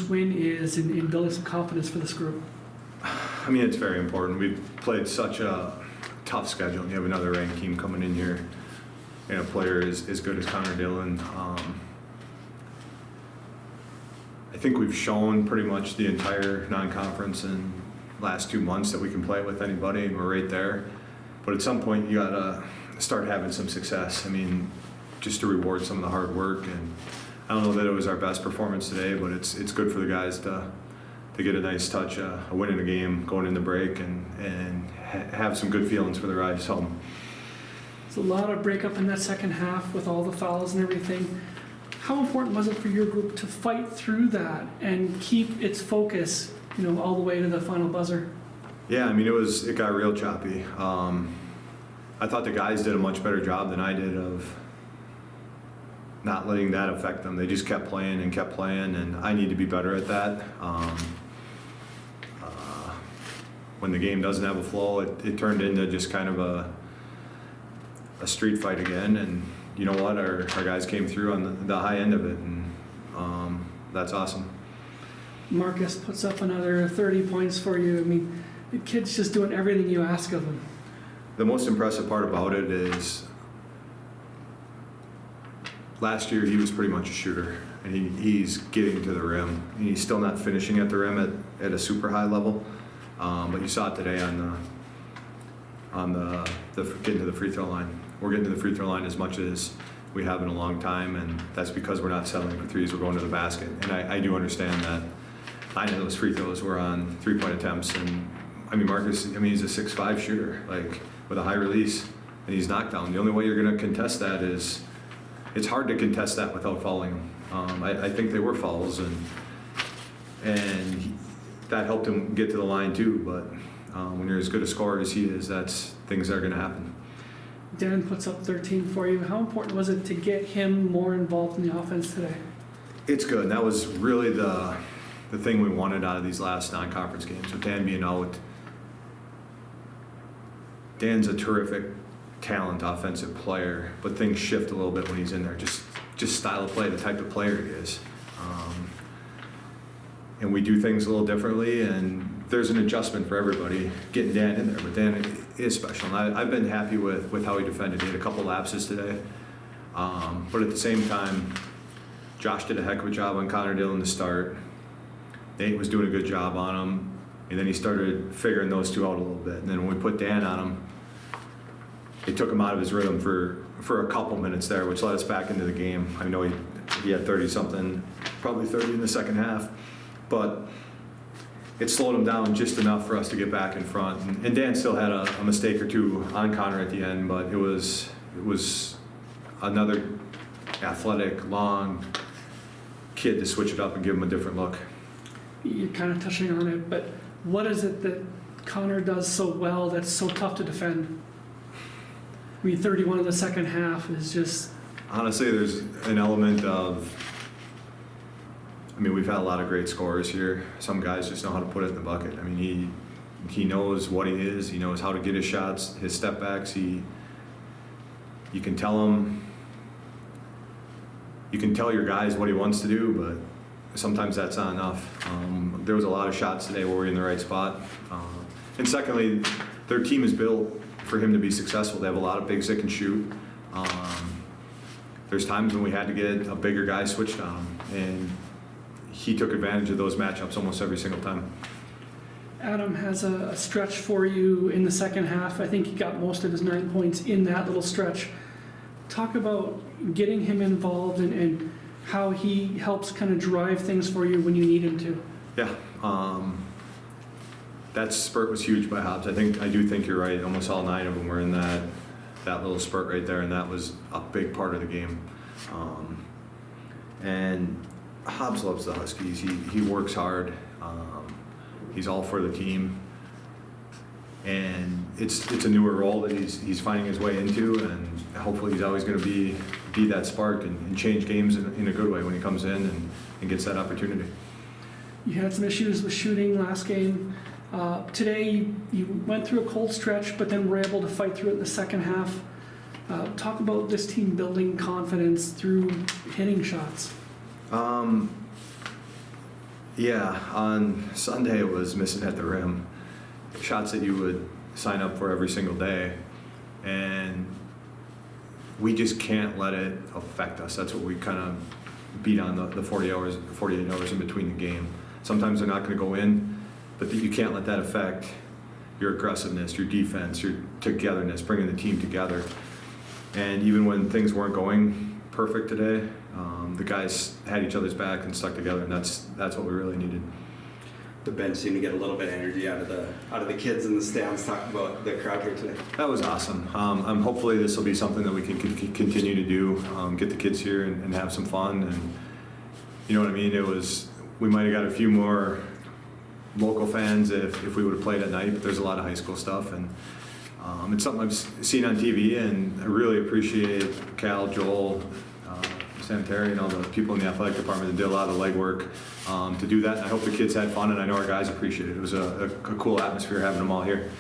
win is in building some confidence for this group? I mean, it's very important. We've played such a tough schedule, and you have another ranked team coming in here, and a player as good as Connor Dillon. I think we've shown pretty much the entire non-conference and last 2 months that we can play with anybody, and we're right there. But at some point, you gotta start having some success. I mean, just to reward some of the hard work. And I don't know that it was our best performance today, but it's good for the guys to get a nice touch, a win in a game, going in the break, and have some good feelings for the ride home. It's a lot of breakup in that second half with all the fouls and everything. How important was it for your group to fight through that and keep its focus, all the way to the final buzzer? Yeah, I mean, it got real choppy. I thought the guys did a much better job than I did of not letting that affect them. They just kept playing, and I need to be better at that. When the game doesn't have a flow, it turned into just kind of a street fight again, and you know what? Our guys came through on the high end of it, and that's awesome. Marcus puts up another 30 points for you. I mean, the kid's just doing everything you ask of him. The most impressive part about it is last year he was pretty much a shooter, and he's getting to the rim. And he's still not finishing at the rim at a super high level, but you saw it today on the getting to the free throw line. We're getting to the free throw line as much as we have in a long time, and that's because we're not settling for threes. We're going to the basket, and I do understand that 9 of those free throws were on three-point attempts. And I mean, Marcus, he's a 6'5" shooter, like with a high release, and he's knocked down. The only way you're going to contest that is, it's hard to contest that without fouling him. I think they were fouls, and that helped him get to the line too. But when you're as good a scorer as he is, that's things that are going to happen. Dan puts up 13 for you. How important was it to get him more involved in the offense today? It's good. And that was really the thing we wanted out of these last non-conference games. With Dan being out, Dan's a terrific talent, offensive player, but things shift a little bit when he's in there. Just style of play, the type of player he is. And we do things a little differently, and there's an adjustment for everybody getting Dan in there. But Dan is special, and I've been happy with how he defended. He had a couple lapses today. But at the same time, Josh did a heck of a job on Connor Dillon to start. Nate was doing a good job on him, and then he started figuring those two out a little bit. And then when we put Dan on him, it took him out of his rhythm for a couple minutes there, which led us back into the game. I know he had 30-something, probably 30 in the second half, but it slowed him down just enough for us to get back in front. And Dan still had a mistake or two on Connor at the end, but it was another athletic, long kid to switch it up and give him a different look. You're kind of touching on it, but what is it that Connor does so well that's so tough to defend? I mean, 31 in the second half is just... Honestly, there's an element of... we've had a lot of great scorers here. Some guys just know how to put it in the bucket. He knows what he is. He knows how to get his shots, his step backs. You can tell him... You can tell your guys what he wants to do, but sometimes that's not enough. There was a lot of shots today where we're in the right spot. And secondly, their team is built for him to be successful. They have a lot of bigs that can shoot. There's times when we had to get a bigger guy switched on him, and he took advantage of those matchups almost every single time. Adam has a stretch for you in the second half. I think he got most of his 9 points in that little stretch. Talk about getting him involved and how he helps kind of drive things for you when you need him to. Yeah, that spurt was huge by Hobbs. I do think you're right. Almost all 9 of them were in that little spurt right there, and that was a big part of the game. And Hobbs loves the Huskies. He works hard. He's all for the team, and it's a newer role that he's finding his way into, and hopefully he's always going to be that spark and change games in a good way when he comes in and gets that opportunity. You had some issues with shooting last game. Today you went through a cold stretch, but then were able to fight through it in the second half. Talk about this team building confidence through hitting shots. Yeah, on Sunday it was missing at the rim. Shots that you would sign up for every single day. And we just can't let it affect us. That's what we kind of beat on the 48 hours in between the game. Sometimes they're not going to go in, but you can't let that affect your aggressiveness, your defense, your togetherness, bringing the team together. And even when things weren't going perfect today, the guys had each other's back and stuck together, and that's what we really needed. The bench seemed to get a little bit of energy out of the kids in the stands talking about the crowd here today. That was awesome. Hopefully this will be something that we can continue to do, get the kids here and have some fun. And you know what I mean? We might have got a few more local fans if we would have played at night, but there's a lot of high school stuff. And it's something I've seen on TV, and I really appreciate Cal, Joel, sanitary, and all the people in the athletic department that did a lot of the legwork to do that. And I hope the kids had fun, and I know our guys appreciated it. It was a cool atmosphere having them all here.